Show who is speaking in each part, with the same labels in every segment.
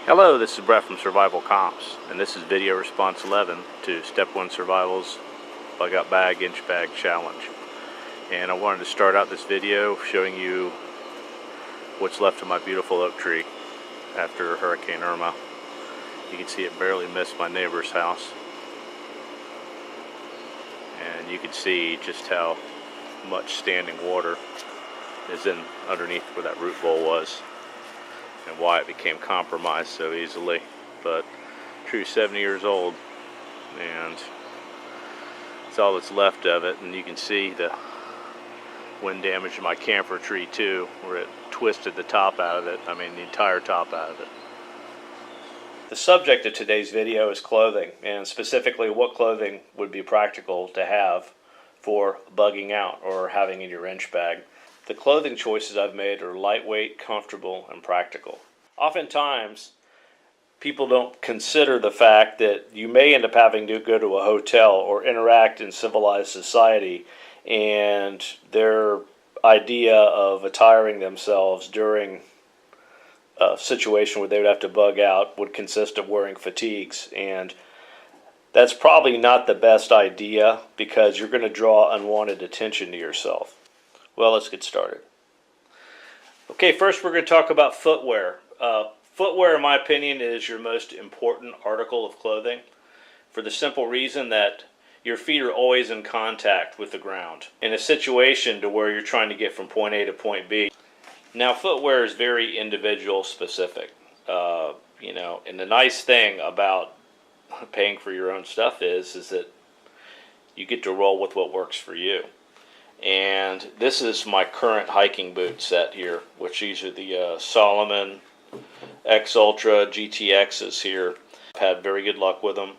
Speaker 1: Hello, this is Brett from Survival Comps, and this is video response 11 to Step One Survival's Bugout Bag Inch Bag Challenge. And I wanted to start out this video showing you what's left of my beautiful oak tree after Hurricane Irma. You can see it barely missed my neighbor's house. And you can see just how much standing water is in underneath where that root bowl was, and why it became compromised so easily. But tree 70 years old, and it's all that's left of it. And you can see the wind damage to my camphor tree too, where it twisted the top out of it. I mean, the entire top out of it. The subject of today's video is clothing, and specifically what clothing would be practical to have for bugging out or having in your inch bag. The clothing choices I've made are lightweight, comfortable, and practical. Oftentimes, people don't consider the fact that you may end up having to go to a hotel or interact in civilized society, and their idea of attiring themselves during a situation where they would have to bug out would consist of wearing fatigues. And that's probably not the best idea, because you're going to draw unwanted attention to yourself. Well, let's get started. Okay, first we're going to talk about footwear. Footwear, in my opinion, is your most important article of clothing, for the simple reason that your feet are always in contact with the ground in a situation to where you're trying to get from point A to point B. Now, footwear is very individual specific, and the nice thing about paying for your own stuff is that you get to roll with what works for you. And this is my current hiking boot set here, which these are the Salomon X Ultra GTXs here. I've had very good luck with them.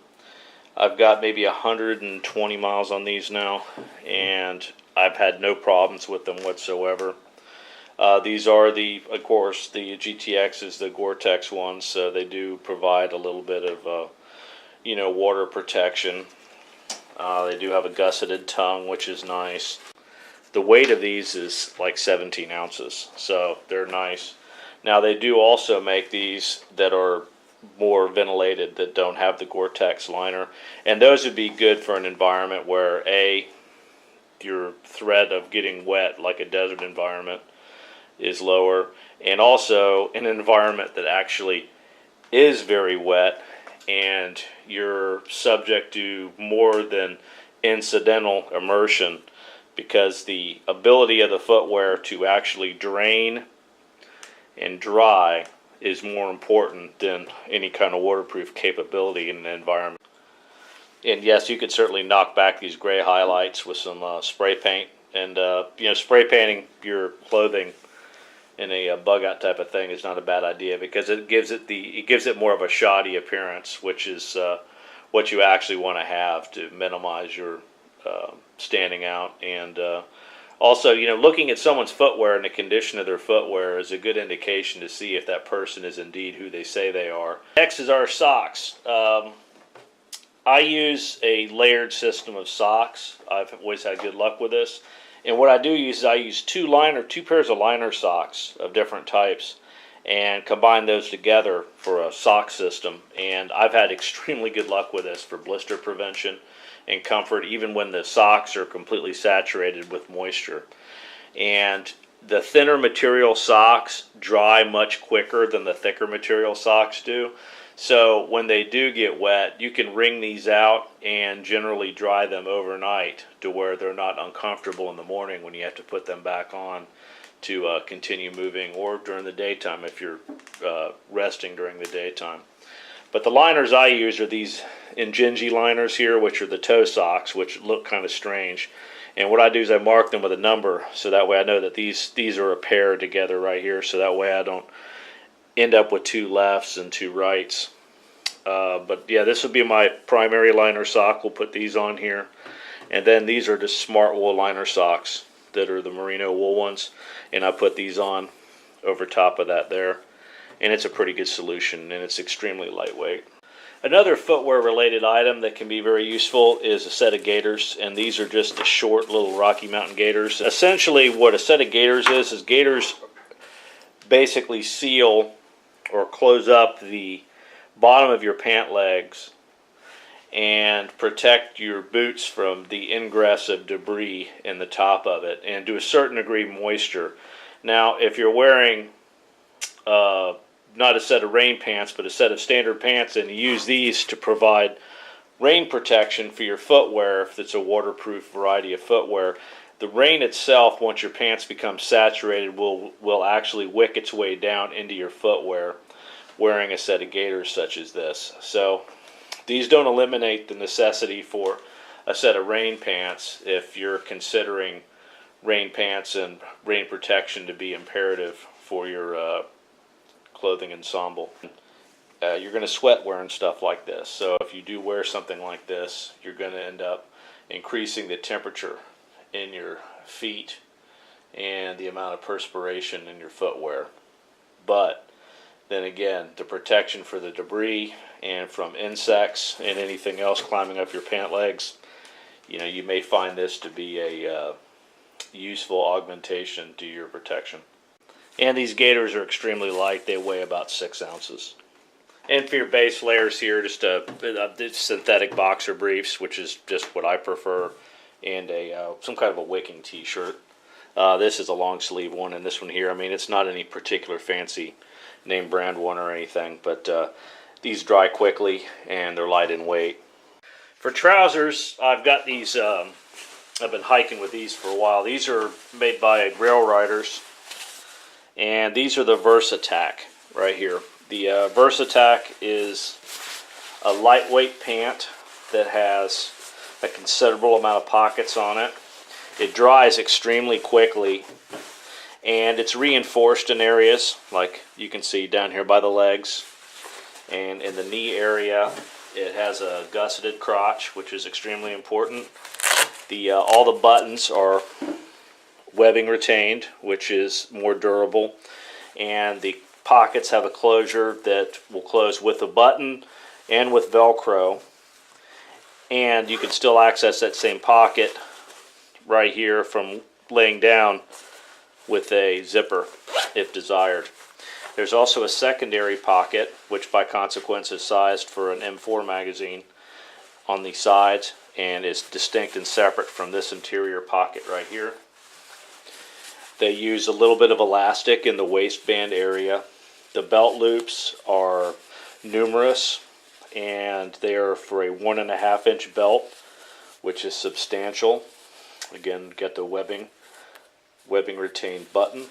Speaker 1: I've got maybe 120 miles on these now, and I've had no problems with them whatsoever. These are of course, the GTXs, the Gore-Tex ones, so they do provide a little bit of, water protection. They do have a gusseted tongue, which is nice. The weight of these is like 17 ounces, so they're nice. Now, they do also make these that are more ventilated, that don't have the Gore-Tex liner, and those would be good for an environment where your threat of getting wet, like a desert environment, is lower, and also in an environment that actually is very wet and you're subject to more than incidental immersion, because the ability of the footwear to actually drain and dry is more important than any kind of waterproof capability in an environment. And yes, you could certainly knock back these gray highlights with some spray paint, and spray painting your clothing in a bug out type of thing is not a bad idea, because it gives it more of a shoddy appearance, which is what you actually want to have to minimize your standing out. And also, looking at someone's footwear and the condition of their footwear is a good indication to see if that person is indeed who they say they are. Next is our socks. I use a layered system of socks. I've always had good luck with this. And what I do use is I use two pairs of liner socks of different types, and combine those together for a sock system. And I've had extremely good luck with this for blister prevention and comfort, even when the socks are completely saturated with moisture. And the thinner material socks dry much quicker than the thicker material socks do. So when they do get wet, you can wring these out and generally dry them overnight to where they're not uncomfortable in the morning when you have to put them back on to continue moving, or during the daytime if you're resting during the daytime. But the liners I use are these Injinji liners here, which are the toe socks, which look kind of strange. And what I do is I mark them with a number, so that way I know that these are a pair together right here, so that way I don't end up with two lefts and two rights. But yeah, this would be my primary liner sock. We'll put these on here. And then these are just smart wool liner socks that are the merino wool ones, and I put these on over top of that there. And it's a pretty good solution, and it's extremely lightweight. Another footwear related item that can be very useful is a set of gaiters, and these are just the short little Rocky Mountain gaiters. Essentially what a set of gaiters is gaiters basically seal or close up the bottom of your pant legs and protect your boots from the ingress of debris in the top of it, and to a certain degree moisture. Now, if you're wearing not a set of rain pants, but a set of standard pants, and you use these to provide rain protection for your footwear, if it's a waterproof variety of footwear, the rain itself, once your pants become saturated, will actually wick its way down into your footwear wearing a set of gaiters such as this. So these don't eliminate the necessity for a set of rain pants if you're considering rain pants and rain protection to be imperative for your clothing ensemble. You're going to sweat wearing stuff like this, so if you do wear something like this, you're going to end up increasing the temperature in your feet and the amount of perspiration in your footwear. But then again, the protection for the debris and from insects and anything else climbing up your pant legs, you may find this to be a useful augmentation to your protection. And these gaiters are extremely light. They weigh about 6 ounces. And for your base layers here, just synthetic boxer briefs, which is just what I prefer, and some kind of a wicking t-shirt. This is a long sleeve one, and this one here, I mean, it's not any particular fancy name brand one or anything, but these dry quickly and they're light in weight. For trousers, I've got these, I've been hiking with these for a while. These are made by Rail Riders, and these are the VersaTac right here. The VersaTac is a lightweight pant that has a considerable amount of pockets on it. It dries extremely quickly, and it's reinforced in areas like you can see down here by the legs, and in the knee area it has a gusseted crotch, which is extremely important. All the buttons are webbing retained, which is more durable, and the pockets have a closure that will close with a button and with Velcro, and you can still access that same pocket right here from laying down with a zipper if desired. There's also a secondary pocket, which by consequence is sized for an M4 magazine, on the sides, and is distinct and separate from this interior pocket right here. They use a little bit of elastic in the waistband area. The belt loops are numerous, and they are for a 1.5-inch belt, which is substantial. Again, get the webbing retained button.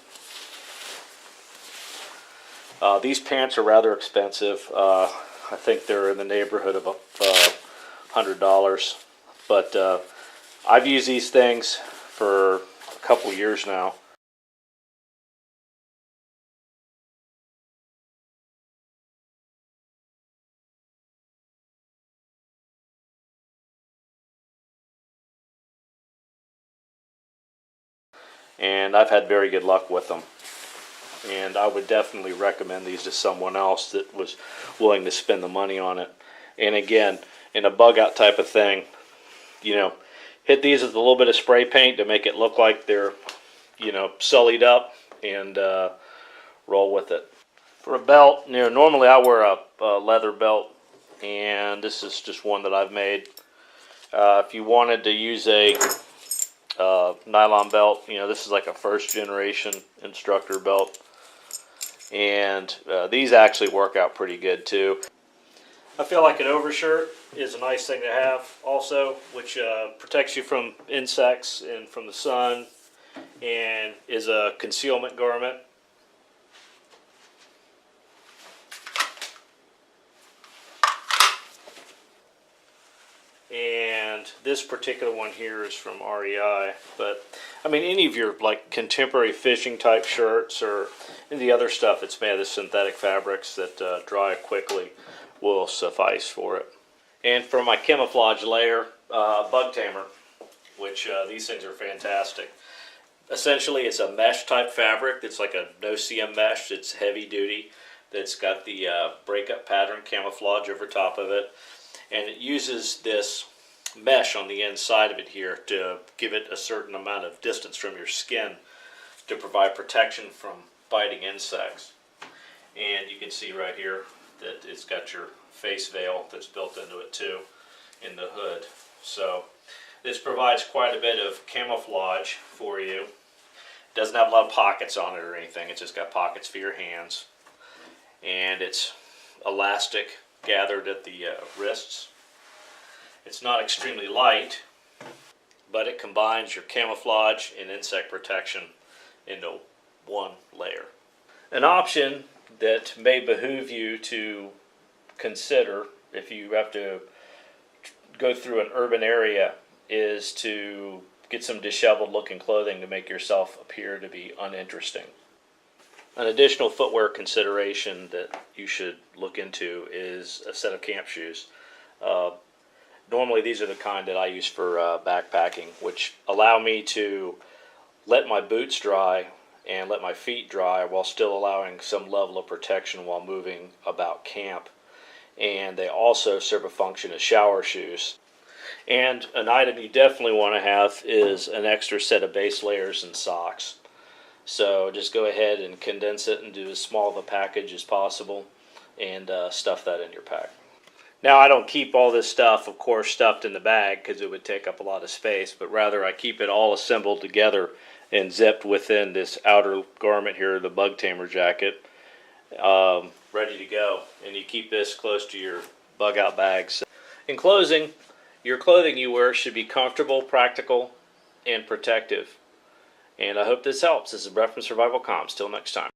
Speaker 1: These pants are rather expensive. I think they're in the neighborhood of $100, but I've used these things for a couple years now. And I've had very good luck with them. And I would definitely recommend these to someone else that was willing to spend the money on it. And again, in a bug out type of thing, hit these with a little bit of spray paint to make it look like they're, sullied up, and roll with it. For a belt, normally I wear a leather belt, and this is just one that I've made. If you wanted to use a nylon belt, this is like a first generation instructor belt, and these actually work out pretty good too. I feel like an overshirt is a nice thing to have also, which protects you from insects and from the sun, and is a concealment garment. And this particular one here is from REI, but I mean, any of your like contemporary fishing type shirts or any of the other stuff that's made of the synthetic fabrics that dry quickly will suffice for it. And for my camouflage layer, bug tamer, which these things are fantastic. Essentially, it's a mesh type fabric that's like a no-CM mesh. It's heavy duty. That's got the breakup pattern camouflage over top of it. And it uses this mesh on the inside of it here to give it a certain amount of distance from your skin to provide protection from biting insects. And you can see right here that it's got your face veil that's built into it too in the hood. So this provides quite a bit of camouflage for you. It doesn't have a lot of pockets on it or anything. It's just got pockets for your hands. And it's elastic gathered at the wrists. It's not extremely light, but it combines your camouflage and insect protection into one layer. An option that may behoove you to consider if you have to go through an urban area is to get some disheveled looking clothing to make yourself appear to be uninteresting. An additional footwear consideration that you should look into is a set of camp shoes. Normally these are the kind that I use for backpacking, which allow me to let my boots dry and let my feet dry while still allowing some level of protection while moving about camp. And they also serve a function as shower shoes. And an item you definitely want to have is an extra set of base layers and socks. So just go ahead and condense it and do as small of a package as possible and stuff that in your pack. Now I don't keep all this stuff, of course, stuffed in the bag because it would take up a lot of space, but rather I keep it all assembled together and zipped within this outer garment here, the bug tamer jacket, ready to go. And you keep this close to your bug out bags. In closing, your clothing you wear should be comfortable, practical, and protective. And I hope this helps. This is Brett from Survival Comms. Till next time.